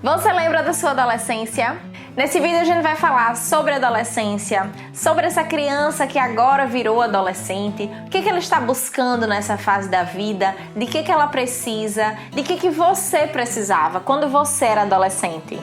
Você lembra da sua adolescência? Nesse vídeo a gente vai falar sobre a adolescência, sobre essa criança que agora virou adolescente, o que ela está buscando nessa fase da vida, de que ela precisa, de que você precisava quando você era adolescente.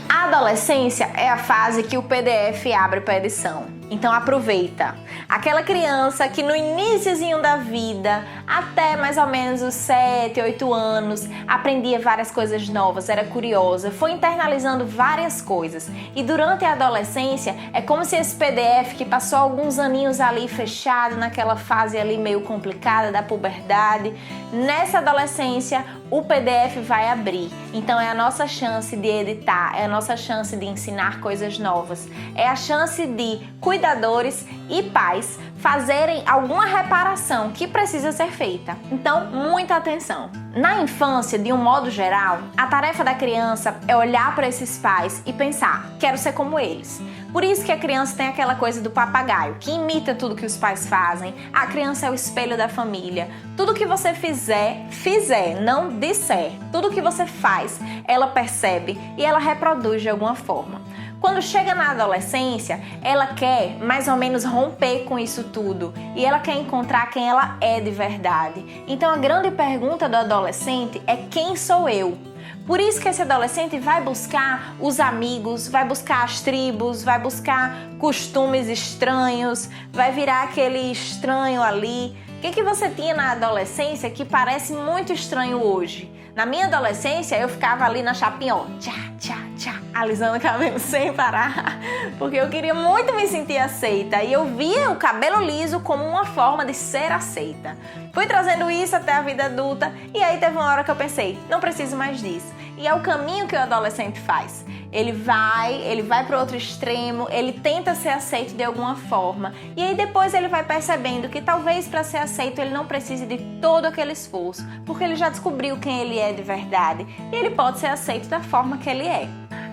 A adolescência é a fase que o PDF abre para edição, então aproveita. Aquela criança que no iniciozinho da vida, até mais ou menos os 7, 8 anos, aprendia várias coisas novas, era curiosa, foi internalizando várias coisas. E durante a adolescência é como se esse PDF que passou alguns aninhos ali fechado, naquela fase ali meio complicada da puberdade, nessa adolescência o PDF vai abrir. Então é a nossa chance de editar, é a nossa chance de ensinar coisas novas, é a chance de cuidadores e pais fazerem alguma reparação que precisa ser feita. Então, muita atenção. Na infância, de um modo geral, a tarefa da criança é olhar para esses pais e pensar, quero ser como eles. Por isso que a criança tem aquela coisa do papagaio, que imita tudo que os pais fazem. A criança é o espelho da família. Tudo que você fizer, não disser. Tudo que você faz, ela percebe e ela reproduz de alguma forma. Quando chega na adolescência, ela quer mais ou menos romper com isso tudo e ela quer encontrar quem ela é de verdade. Então a grande pergunta do adolescente é: quem sou eu? Por isso que esse adolescente vai buscar os amigos, vai buscar as tribos, vai buscar costumes estranhos, vai virar aquele estranho ali. O que você tinha na adolescência que parece muito estranho hoje? Na minha adolescência, eu ficava ali na chapinha, ó, alisando o cabelo sem parar, porque eu queria muito me sentir aceita e eu via o cabelo liso como uma forma de ser aceita. Fui trazendo isso até a vida adulta e aí teve uma hora que eu pensei, não preciso mais disso. E é o caminho que o adolescente faz. Ele vai para outro extremo, ele tenta ser aceito de alguma forma e aí depois ele vai percebendo que talvez para ser aceito ele não precise de todo aquele esforço, porque ele já descobriu quem ele é de verdade e ele pode ser aceito da forma que ele é.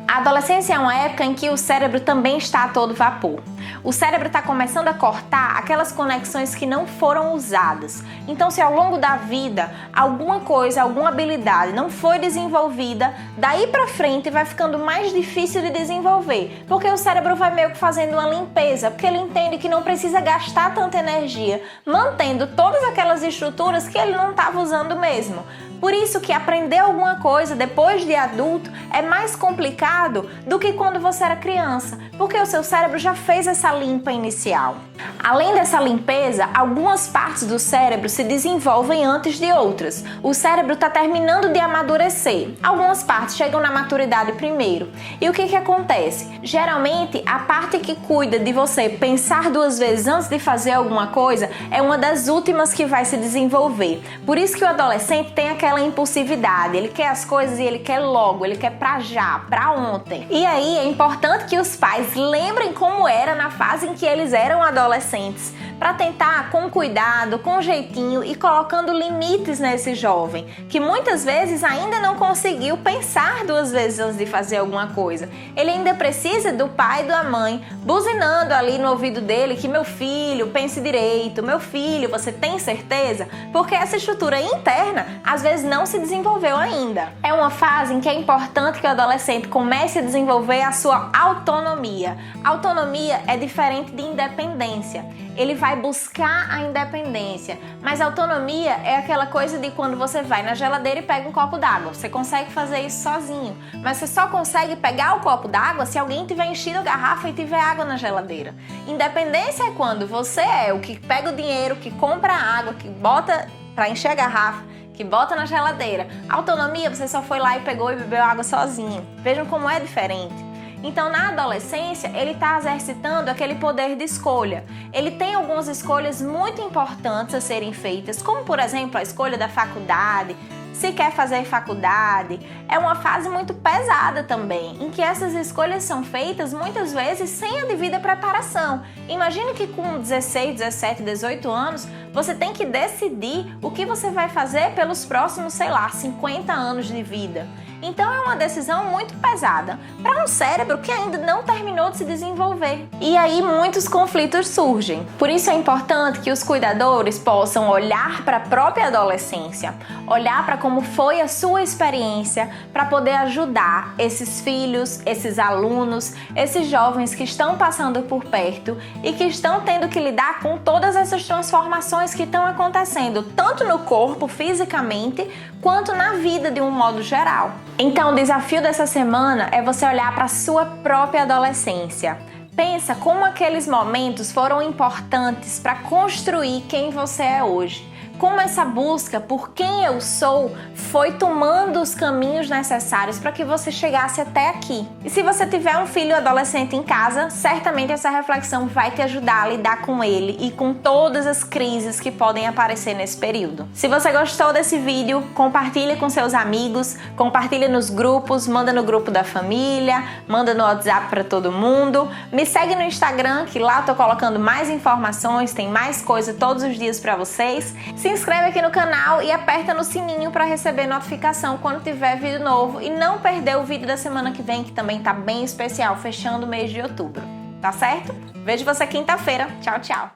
A adolescência é uma época em que o cérebro também está a todo vapor. O cérebro está começando a cortar aquelas conexões que não foram usadas. Então, se ao longo da vida alguma coisa, alguma habilidade não foi desenvolvida, daí para frente vai ficando mais difícil de desenvolver, porque o cérebro vai meio que fazendo uma limpeza, porque ele entende que não precisa gastar tanta energia mantendo todas aquelas estruturas que ele não estava usando mesmo. Por isso que aprender alguma coisa depois de adulto é mais complicado do que quando você era criança, porque o seu cérebro já fez essa limpa inicial. Além dessa limpeza, algumas partes do cérebro se desenvolvem antes de outras. O cérebro está terminando de amadurecer. Algumas partes chegam na maturidade primeiro. E o que acontece? Geralmente, a parte que cuida de você pensar duas vezes antes de fazer alguma coisa é uma das últimas que vai se desenvolver. Por isso que o adolescente tem aquela impulsividade. Ele quer as coisas e ele quer logo, ele quer pra já, pra ontem. E aí é importante que os pais lembrem como era na fase em que eles eram adolescentes, para tentar com cuidado, com jeitinho e colocando limites nesse jovem, que muitas vezes ainda não conseguiu pensar duas vezes antes de fazer alguma coisa. Ele ainda precisa do pai e da mãe buzinando ali no ouvido dele que meu filho, pense direito, meu filho, você tem certeza? Porque essa estrutura interna às vezes não se desenvolveu ainda. É uma fase em que é importante que o adolescente comece a desenvolver a sua autonomia. Autonomia é diferente de independência. Ele vai buscar a independência, mas autonomia é aquela coisa de quando você vai na geladeira e pega um copo d'água. Você consegue fazer isso sozinho, mas você só consegue pegar o copo d'água se alguém tiver enchido a garrafa e tiver água na geladeira. Independência é quando você é o que pega o dinheiro, que compra a água, que bota para encher a garrafa, que bota na geladeira. Autonomia, você só foi lá e pegou e bebeu água sozinho. Vejam como é diferente. Então, na adolescência, ele está exercitando aquele poder de escolha. Ele tem algumas escolhas muito importantes a serem feitas, como, por exemplo, a escolha da faculdade, se quer fazer faculdade. É uma fase muito pesada também, em que essas escolhas são feitas muitas vezes sem a devida preparação. Imagine que com 16, 17, 18 anos, Você tem que decidir o que você vai fazer pelos próximos, 50 anos de vida. Então é uma decisão muito pesada para um cérebro que ainda não terminou de se desenvolver. E aí muitos conflitos surgem. Por isso é importante que os cuidadores possam olhar para a própria adolescência, olhar para como foi a sua experiência, para poder ajudar esses filhos, esses alunos, esses jovens que estão passando por perto e que estão tendo que lidar com todas essas transformações que estão acontecendo, tanto no corpo, fisicamente, quanto na vida de um modo geral. Então, o desafio dessa semana é você olhar para a sua própria adolescência. Pensa como aqueles momentos foram importantes para construir quem você é hoje. Como essa busca por quem eu sou foi tomando os caminhos necessários para que você chegasse até aqui. E se você tiver um filho adolescente em casa, certamente essa reflexão vai te ajudar a lidar com ele e com todas as crises que podem aparecer nesse período. Se você gostou desse vídeo, compartilhe com seus amigos, compartilhe nos grupos, manda no grupo da família, manda no WhatsApp para todo mundo. Me segue no Instagram, que lá eu tô colocando mais informações, tem mais coisa todos os dias para vocês. Se inscreve aqui no canal e aperta no sininho para receber notificação quando tiver vídeo novo e não perder o vídeo da semana que vem, que também tá bem especial, fechando o mês de outubro. Tá certo? Vejo você quinta-feira. Tchau, tchau!